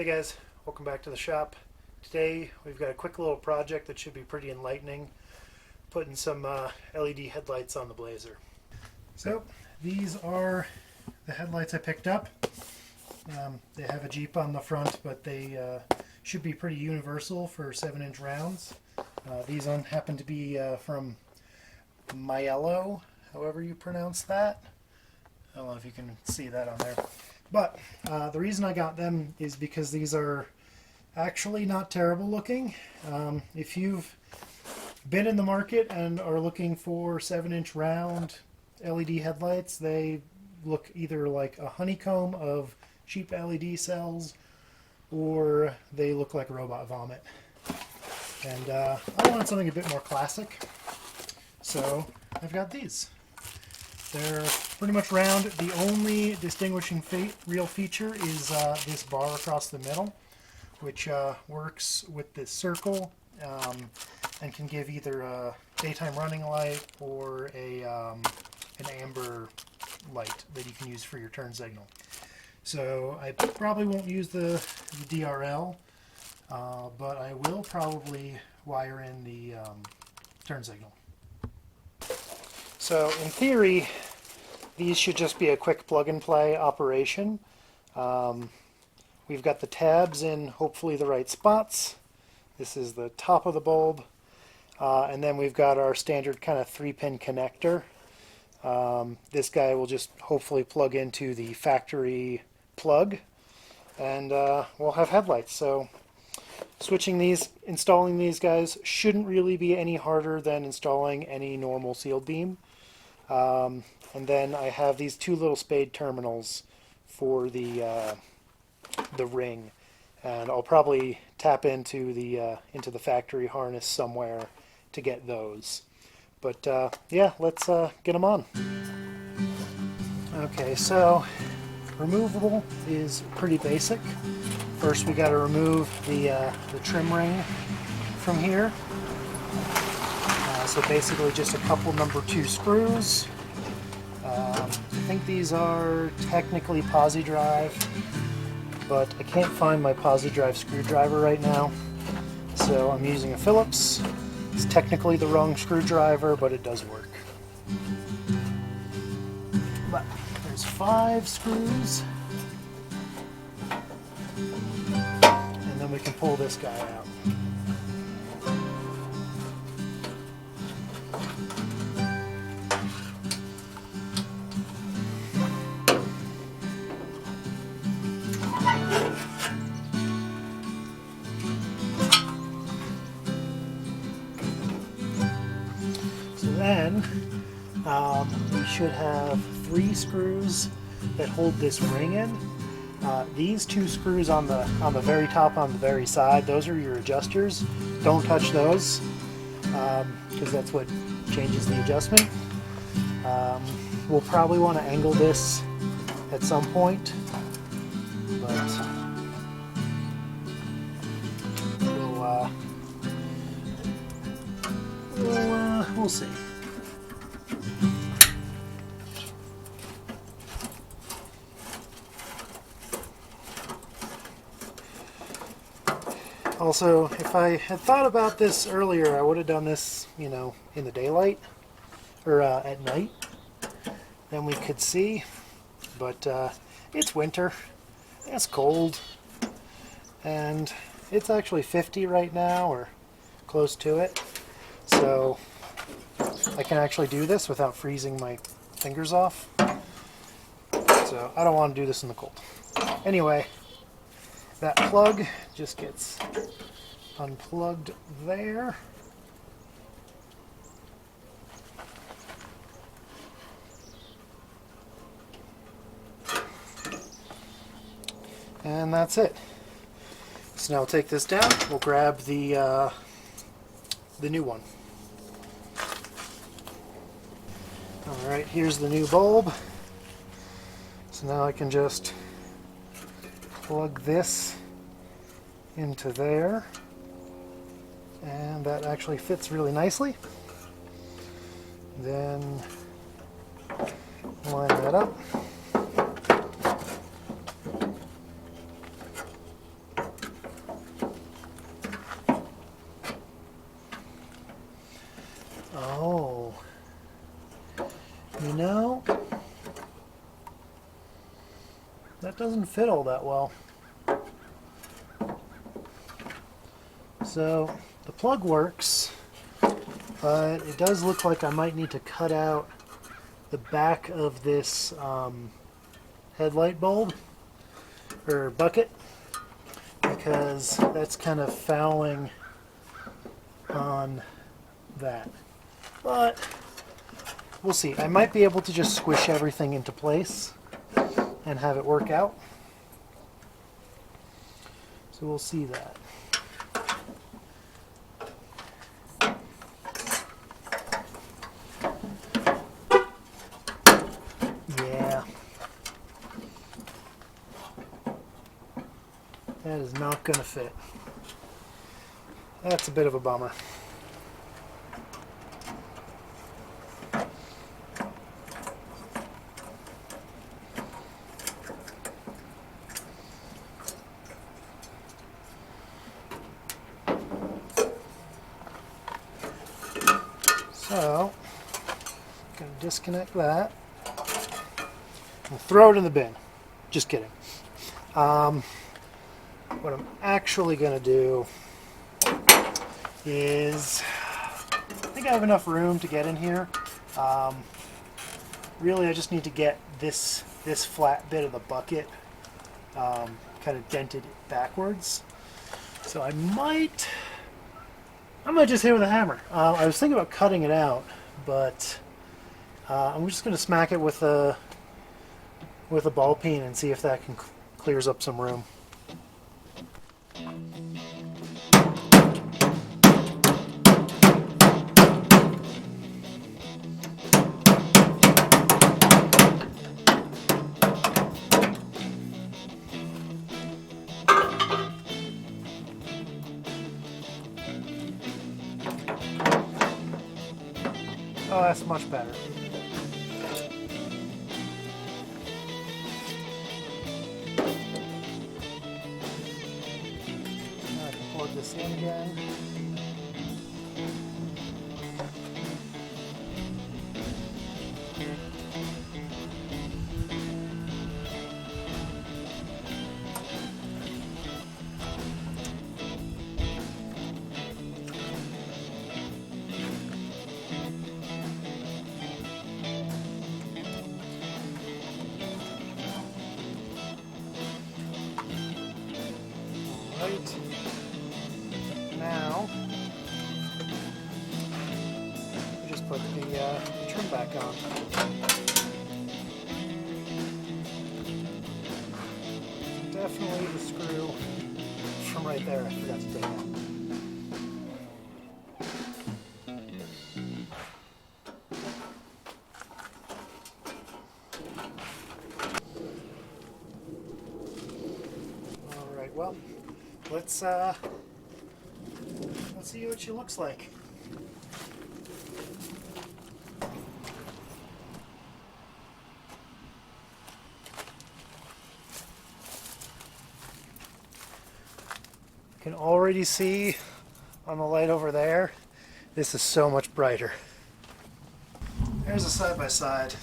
Hey guys, welcome back to the shop. Today we've got a quick little project that should be pretty enlightening, putting some LED headlights on the Blazer. So these are the headlights I picked up. They have a Jeep on the front, but they should be pretty universal for 7-inch rounds. These happen to be from Maiello, however you pronounce that. I don't know if you can see that on there. But the reason I got them is because these are actually not terrible looking. If you've been in the market and are looking for 7-inch round LED headlights, they look either like a honeycomb of cheap LED cells or they look like robot vomit. And I wanted something a bit more classic, so I've got these. They're pretty much round. The only distinguishing real feature is this bar across the middle, which works with this circle and can give either a daytime running light or an amber light that you can use for your turn signal. So I probably won't use the DRL, but I will probably wire in the turn signal. So in theory, these should just be a quick plug-and-play operation. We've got the tabs in hopefully the right spots. This is the top of the bulb. And then we've got our standard kind of 3-pin connector. This guy will just hopefully plug into the factory plug, and we'll have headlights. So installing these guys shouldn't really be any harder than installing any normal sealed beam. And then I have these two little spade terminals for the ring, and I'll probably tap into the factory harness somewhere to get those. But yeah, let's get them on. Okay, so removable is pretty basic. First, we got to remove the trim ring from here. So basically, just a couple number 2 screws. I think these are technically Posi Drive, but I can't find my Posi Drive screwdriver right now, so I'm using a Phillips. It's technically the wrong screwdriver, but it does work. But there's 5 screws, and then we can pull this guy out. Then we should have 3 screws that hold this ring in. These 2 screws on the very top, on the very side, those are your adjusters. Don't touch those because that's what changes the adjustment. We'll probably want to angle this at some point, but we'll see. Also, if I had thought about this earlier, I would have done this, in the daylight or at night. Then we could see, but it's winter, it's cold, and it's actually 50 right now, or close to it. So I can actually do this without freezing my fingers off. So I don't want to do this in the cold. Anyway, that plug just gets unplugged there. And that's it. So now we'll take this down. We'll grab the new one. Alright, here's the new bulb. So now I can just plug this into there, and that actually fits really nicely. Then line that up. You know, that doesn't fit all that well. So the plug works, but it does look like I might need to cut out the back of this headlight bulb or bucket, because that's kind of fouling on that. But we'll see. I might be able to just squish everything into place and have it work out. So we'll see that. Yeah. That is not going to fit. That's a bit of a bummer. So, I'm going to disconnect that and throw it in the bin. Just kidding. What I'm actually going to do is, I think I have enough room to get in here. Really, I just need to get this flat bit of the bucket kind of dented backwards. So I might just hit it with a hammer. I was thinking about cutting it out, but I'm just going to smack it with a ball peen and see if that can clears up some room. Oh, that's much better. Now I can plug this in again. Right. Now, we just put the trim back on. Definitely the screw from right there. I forgot to take out. All right. Well. Let's see what she looks like. You can already see on the light over there, this is so much brighter. There's a side-by-side.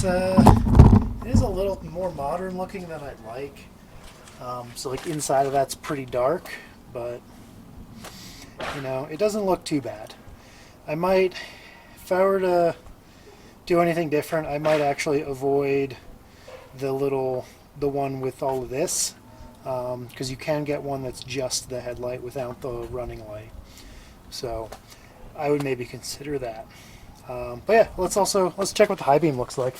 It is a little more modern looking than I'd like. So like inside of that's pretty dark, but you know, it doesn't look too bad. I might, if I were to do anything different, I might actually avoid the one with all of this, because you can get one that's just the headlight without the running light. So I would maybe consider that. But yeah, let's check what the high beam looks like.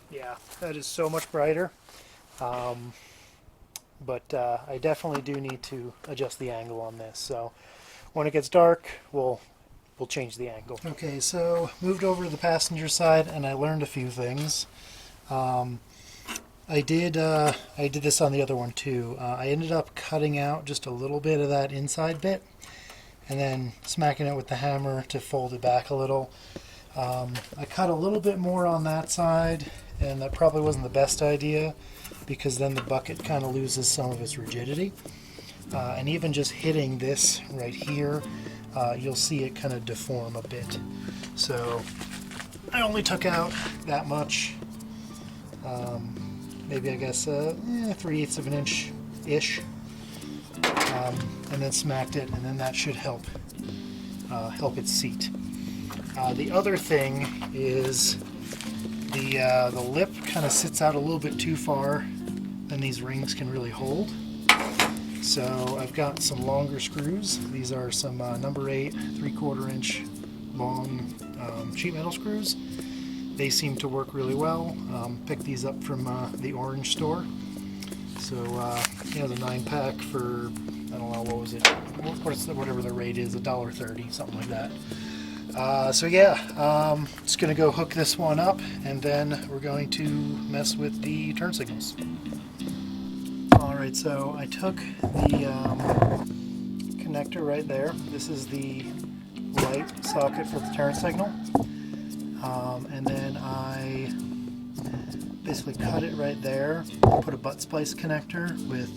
Yeah, that is so much brighter. But I definitely do need to adjust the angle on this. So when it gets dark, we'll change the angle. Okay, so moved over to the passenger side, and I learned a few things. I did this on the other one too. I ended up cutting out just a little bit of that inside bit, and then smacking it with the hammer to fold it back a little. I cut a little bit more on that side, and that probably wasn't the best idea because then the bucket kind of loses some of its rigidity. And even just hitting this right here, you'll see it kind of deform a bit. So I only took out that much, maybe I guess 3/8 of an inch-ish, and then smacked it, and then that should help it seat. The other thing is the lip kind of sits out a little bit too far than these rings can really hold. So I've got some longer screws. These are some number 8 3/4 inch long sheet metal screws. They seem to work really well. Picked these up from the Orange store. So the 9-pack for, I don't know, what was it? Whatever the rate is, $1.30, something like that. So yeah, just gonna go hook this one up, and then we're going to mess with the turn signals. Alright, so I took the connector right there. This is the light socket for the turn signal. And then I basically cut it right there, put a butt splice connector with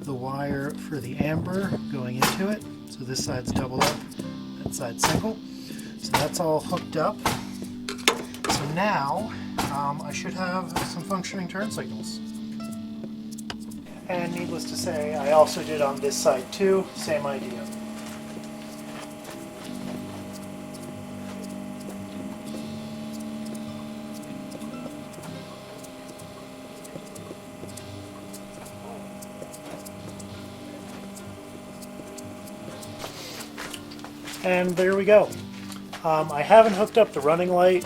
the wire for the amber going into it. So this side's doubled up, that side's single. So that's all hooked up. So now I should have some functioning turn signals. And needless to say, I also did on this side too, same idea. And there we go. I haven't hooked up the running light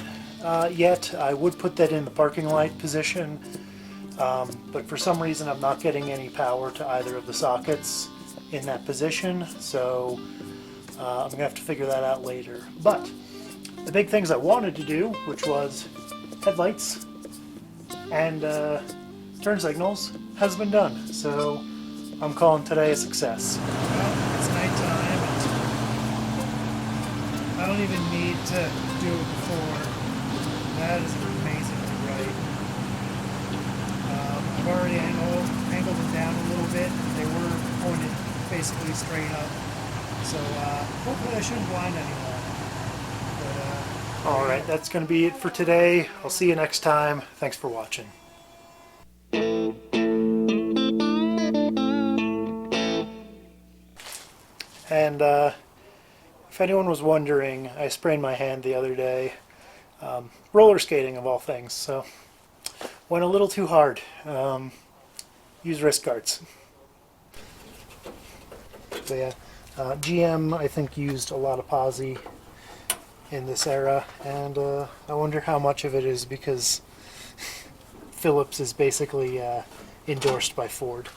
yet. I would put that in the parking light position, but for some reason I'm not getting any power to either of the sockets in that position, so I'm gonna have to figure that out later. But the big things I wanted to do, which was headlights and turn signals, has been done. So I'm calling today a success. Well, it's nighttime. I don't even need to do it before. That is amazingly bright. I've already angled them down a little bit. They were pointed basically straight up. So hopefully I shouldn't blind anyone. But, alright, that's going to be it for today. I'll see you next time. Thanks for watching. And if anyone was wondering, I sprained my hand the other day, roller skating of all things, so went a little too hard. Use wrist guards. So yeah, GM I think used a lot of posi in this era, and I wonder how much of it is because Phillips is basically endorsed by Ford.